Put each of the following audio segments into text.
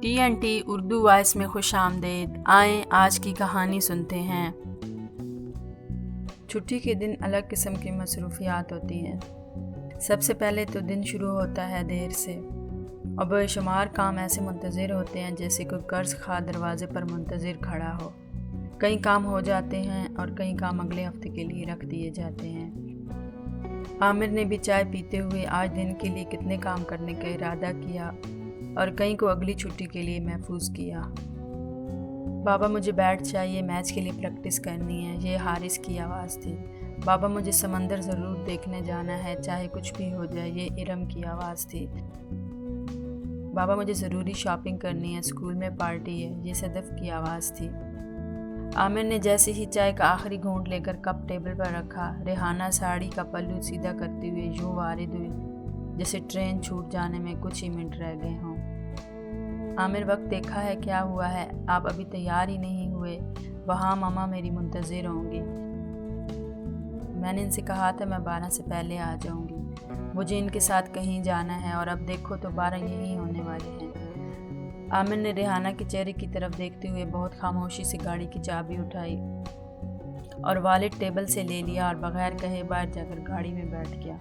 TNT Urdu voice میں خوش آمدید۔ آئیں آج کی کہانی سنتے ہیں۔ چھٹی کے دن الگ قسم کی مصروفیات ہوتی ہیں۔ سب سے پہلے تو دن شروع ہوتا ہے دیر سے اور بے شمار کام ایسے منتظر ہوتے ہیں جیسے کوئی قرض خواہ دروازے پر منتظر کھڑا ہو۔ کئی کام ہو جاتے ہیں اور کئی کام اگلے ہفتے کے لیے رکھ دیے جاتے ہیں۔ عامر نے بھی چائے پیتے ہوئے آج دن کے لیے کتنے کام کرنے کا ارادہ کیا اور کئی کو اگلی چھٹی کے لیے محفوظ کیا۔ بابا مجھے بیٹ چاہیے، میچ کے لیے پریکٹس کرنی ہے، یہ حارث کی آواز تھی۔ بابا مجھے سمندر ضرور دیکھنے جانا ہے، چاہے کچھ بھی ہو جائے، یہ ارم کی آواز تھی۔ بابا مجھے ضروری شاپنگ کرنی ہے، اسکول میں پارٹی ہے، یہ صدف کی آواز تھی۔ عامر نے جیسے ہی چائے کا آخری گھونٹ لے کر کپ ٹیبل پر رکھا، ریحانہ ساڑی کا پلو سیدھا کرتے ہوئے یوں وارد ہوئی جیسے ٹرین چھوٹ جانے میں کچھ ہی منٹ رہ گئے ہوں۔ عامر وقت دیکھا ہے، کیا ہوا ہے؟ آپ ابھی تیار ہی نہیں ہوئے؟ وہاں ماما میری منتظر ہوں گی۔ میں نے ان سے کہا تھا میں 12 سے پہلے آ جاؤں گی، مجھے ان کے ساتھ کہیں جانا ہے اور اب دیکھو تو 12 یہی ہونے والے ہیں۔ عامر نے ریحانہ کے چہرے کی طرف دیکھتے ہوئے بہت خاموشی سے گاڑی کی چابی اٹھائی اور والٹ ٹیبل سے لے لیا اور بغیر کہے باہر جا کر گاڑی میں بیٹھ گیا۔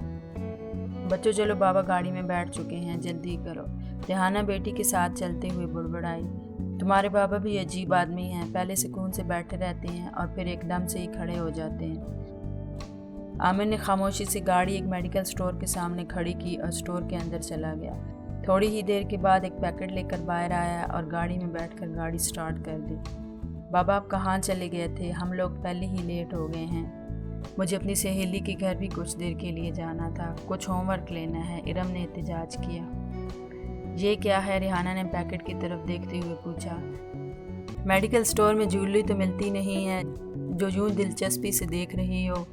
بچوں چلو، بابا گاڑی میں بیٹھ چکے ہیں، جلدی کرو۔ ریحانہ بیٹی کے ساتھ چلتے ہوئے بڑبڑائی، تمہارے بابا بھی عجیب آدمی ہیں، پہلے سکون سے بیٹھے رہتے ہیں اور پھر ایک دم سے ہی کھڑے ہو جاتے ہیں۔ عامر نے خاموشی سے گاڑی ایک میڈیکل سٹور کے سامنے کھڑی کی اور سٹور کے اندر چلا گیا۔ تھوڑی ہی دیر کے بعد ایک پیکٹ لے کر باہر آیا اور گاڑی میں بیٹھ کر گاڑی سٹارٹ کر دی۔ بابا آپ کہاں چلے گئے تھے؟ ہم لوگ پہلے ہی لیٹ ہو گئے ہیں۔ مجھے اپنی سہیلی کے گھر بھی کچھ دیر کے لیے جانا تھا، کچھ ہوم ورک لینا ہے، ارم نے احتجاج کیا۔ یہ کیا ہے؟ ریحانہ نے پیکٹ کی طرف دیکھتے ہوئے پوچھا۔ میڈیکل سٹور میں جیولری تو ملتی نہیں ہے جو یوں دلچسپی سے دیکھ رہی ہو،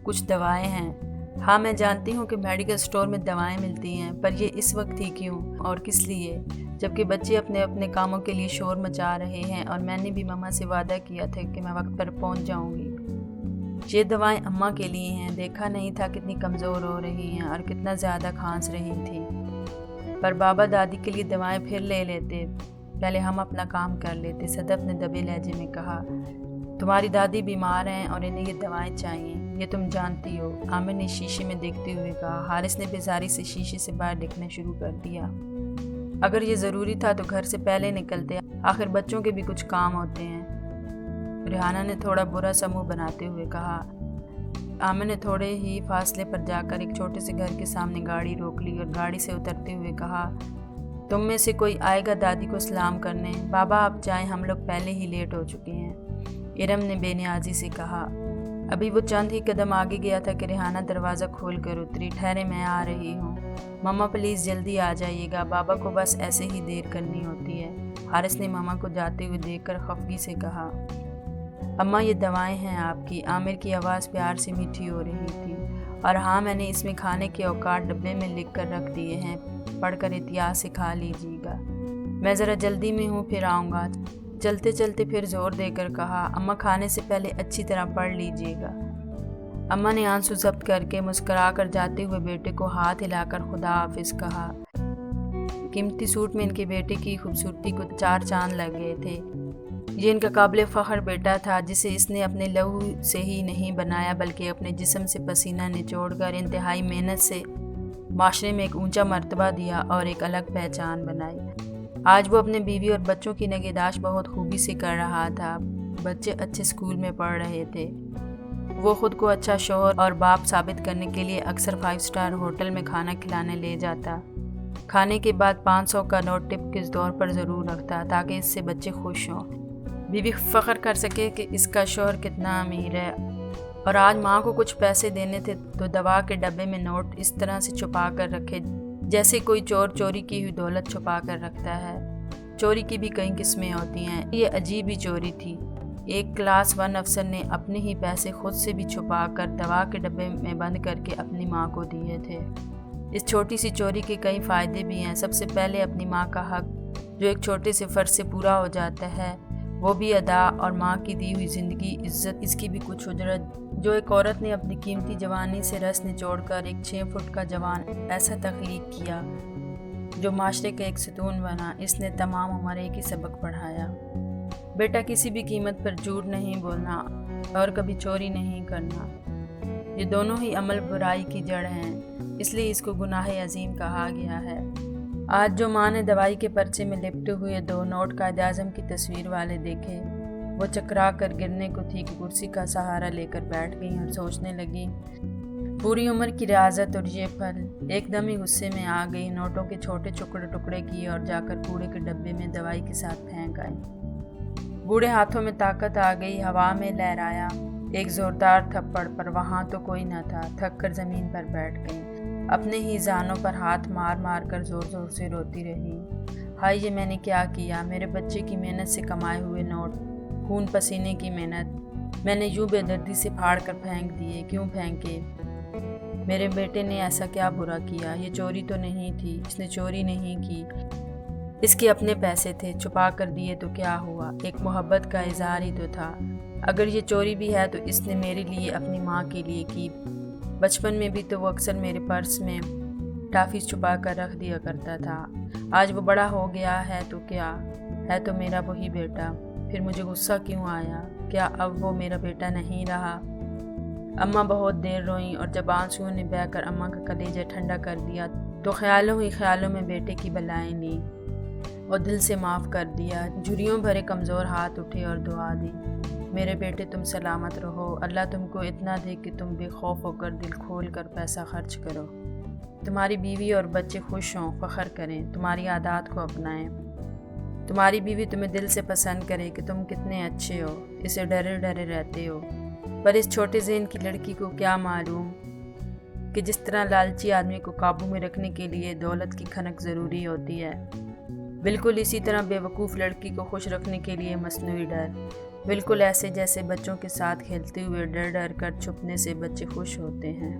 کچھ دوائیں ہیں۔ ہاں میں جانتی ہوں کہ میڈیکل سٹور میں دوائیں ملتی ہیں، پر یہ اس وقت ہی کیوں اور کس لیے، جبکہ بچے اپنے اپنے کاموں کے لیے شور مچا رہے ہیں اور میں نے بھی ماما سے وعدہ کیا تھا کہ میں وقت پر پہنچ جاؤں گی۔ یہ دوائیں اماں کے لیے ہیں، دیکھا نہیں تھا کتنی کمزور ہو رہی ہیں اور کتنا زیادہ کھانس رہی تھی۔ پر بابا دادی کے لیے دوائیں پھر لے لیتے، پہلے ہم اپنا کام کر لیتے، صدف نے دبے لہجے میں کہا۔ تمہاری دادی بیمار ہیں اور انہیں یہ دوائیں چاہیے، یہ تم جانتی ہو، عامر نے شیشے میں دیکھتے ہوئے کہا۔ حارث نے بیزاری سے شیشے سے باہر دیکھنا شروع کر دیا۔ اگر یہ ضروری تھا تو گھر سے پہلے نکلتے، آخر بچوں کے بھی کچھ کام ہوتے ہیں۔ ریحانہ نے تھوڑا برا سا منہ بناتے ہوئے کہا۔ عامر نے تھوڑے ہی فاصلے پر جا کر ایک چھوٹے سے گھر کے سامنے گاڑی روک لی اور گاڑی سے اترتے ہوئے کہا، تم میں سے کوئی آئے گا دادی کو سلام کرنے؟ بابا آپ جائیں، ہم لوگ پہلے ہی لیٹ ہو چکے ہیں، ارم نے بے نیازی سے کہا۔ ابھی وہ چند ہی قدم آگے گیا تھا کہ ریحانہ دروازہ کھول کر اتری۔ ٹھہرے، میں آ رہی ہوں۔ ماما پلیز جلدی آ جائیے گا، بابا کو بس ایسے ہی دیر کرنی ہوتی ہے، حارث نے ماما کو جاتے ہوئے دیکھ کر خفگی سے کہا۔ اماں یہ دوائیں ہیں آپ کی، عامر کی آواز پیار سے میٹھی ہو رہی تھی۔ اور ہاں میں نے اس میں کھانے کے اوقات ڈبے میں لکھ کر رکھ دیے ہیں، پڑھ کر احتیاط سے کھا لیجیے گا۔ میں ذرا جلدی میں ہوں، پھر آؤں گا۔ چلتے چلتے پھر زور دے کر کہا، اماں کھانے سے پہلے اچھی طرح پڑھ لیجیے گا۔ اماں نے آنسو ضبط کر کے مسکرا کر جاتے ہوئے بیٹے کو ہاتھ ہلا کر خدا حافظ کہا۔ قیمتی سوٹ میں ان کے بیٹے کی خوبصورتی کو 4 چاند لگ گئے تھے۔ یہ ان کا قابل فخر بیٹا تھا جسے اس نے اپنے لہو سے ہی نہیں بنایا بلکہ اپنے جسم سے پسینہ نچوڑ کر انتہائی محنت سے معاشرے میں ایک اونچا مرتبہ دیا اور ایک الگ پہچان بنائی۔ آج وہ اپنے بیوی اور بچوں کی نگہداشت بہت خوبی سے کر رہا تھا۔ بچے اچھے اسکول میں پڑھ رہے تھے، وہ خود کو اچھا شوہر اور باپ ثابت کرنے کے لیے اکثر 5 اسٹار ہوٹل میں کھانا کھلانے لے جاتا۔ کھانے کے بعد 500 کا نوٹ ٹپ کے طور پر ضرور رکھتا تاکہ اس سے بچے خوش ہوں، بیوی فخر کر سکے کہ اس کا شوہر کتنا امیر ہے۔ اور آج ماں کو کچھ پیسے دینے تھے تو دوا کے ڈبے میں نوٹ اس طرح سے چھپا کر رکھے جیسے کوئی چور چوری کی ہوئی دولت چھپا کر رکھتا ہے۔ چوری کی بھی کئی قسمیں ہوتی ہیں، یہ عجیب ہی چوری تھی۔ ایک کلاس 1 افسر نے اپنے ہی پیسے خود سے بھی چھپا کر دوا کے ڈبے میں بند کر کے اپنی ماں کو دیے تھے۔ اس چھوٹی سی چوری کے کئی فائدے بھی ہیں۔ سب سے پہلے اپنی ماں کا حق جو ایک چھوٹے سے فرض سے پورا ہو جاتا ہے وہ بھی ادا، اور ماں کی دی ہوئی زندگی، عزت، اس کی بھی کچھ اجرت جو ایک عورت نے اپنی قیمتی جوانی سے رس نچوڑ کر ایک 6 فٹ کا جوان ایسا تخلیق کیا جو معاشرے کا ایک ستون بنا، اس نے تمام عمر ایک ہی سبق پڑھایا: بیٹا، کسی بھی قیمت پر جھوٹ نہیں بولنا اور کبھی چوری نہیں کرنا۔ یہ دونوں ہی عمل برائی کی جڑ ہیں، اس لیے اس کو گناہ عظیم کہا گیا ہے۔ آج جو ماں نے دوائی کے پرچے میں لپٹے ہوئے 2 نوٹ قائد اعظم کی تصویر والے دیکھے، وہ چکرا کر گرنے کو تھی کہ کرسی کا سہارا لے کر بیٹھ گئی اور سوچنے لگی۔ پوری عمر کی ریاضت اور یہ پھل ایک دم ہی غصے میں آ گئی، نوٹوں کے چھوٹے ٹکڑے کیے اور جا کر کوڑے کے ڈبے میں دوائی کے ساتھ پھینک آئی۔ بوڑھے ہاتھوں میں طاقت آ گئی، ہوا میں لہرایا ایک زوردار تھپڑ، پر وہاں تو کوئی نہ تھا۔ تھک کر زمین پر بیٹھ گئی، اپنے ہی زانوں پر ہاتھ مار مار کر زور زور سے روتی رہی۔ ہائے، یہ میں نے کیا کیا؟ میرے بچے کی محنت سے کمائے ہوئے نوٹ، خون پسینے کی محنت، میں نے یوں بے دردی سے پھاڑ کر پھینک دیے۔ کیوں پھینکے؟ میرے بیٹے نے ایسا کیا برا کیا؟ یہ چوری تو نہیں تھی، اس نے چوری نہیں کی، اس کے اپنے پیسے تھے، چھپا کر دیے تو کیا ہوا؟ ایک محبت کا اظہار ہی تو تھا۔ اگر یہ چوری بھی ہے تو اس نے میرے لیے، اپنی ماں کے لیے کی۔ بچپن میں بھی تو وہ اکثر میرے پرس میں ٹافیز چھپا کر رکھ دیا کرتا تھا۔ آج وہ بڑا ہو گیا ہے تو کیا ہے، تو میرا وہی بیٹا۔ پھر مجھے غصہ کیوں آیا؟ کیا اب وہ میرا بیٹا نہیں رہا؟ اماں بہت دیر روئیں، اور جب آنسوؤں نے بہہ کر اماں کا کلیجہ ٹھنڈا کر دیا تو خیالوں ہی خیالوں میں بیٹے کی بلائیں لیں اور دل سے معاف کر دیا۔ جھریوں بھرے کمزور ہاتھ اٹھے اور دعا دی: میرے بیٹے، تم سلامت رہو، اللہ تم کو اتنا دے کہ تم بے خوف ہو کر دل کھول کر پیسہ خرچ کرو، تمہاری بیوی اور بچے خوش ہوں، فخر کریں، تمہاری عادات کو اپنائیں، تمہاری بیوی تمہیں دل سے پسند کرے کہ تم کتنے اچھے ہو، اسے ڈرے ڈرے رہتے ہو۔ پر اس چھوٹے ذہن کی لڑکی کو کیا معلوم کہ جس طرح لالچی آدمی کو قابو میں رکھنے کے لیے دولت کی کھنک ضروری ہوتی ہے، بالکل اسی طرح بے وقوف لڑکی کو خوش رکھنے کے لیے مصنوعی ڈر، بالکل ایسے جیسے بچوں کے ساتھ کھیلتے ہوئے ڈر ڈر کر چھپنے سے بچے خوش ہوتے ہیں۔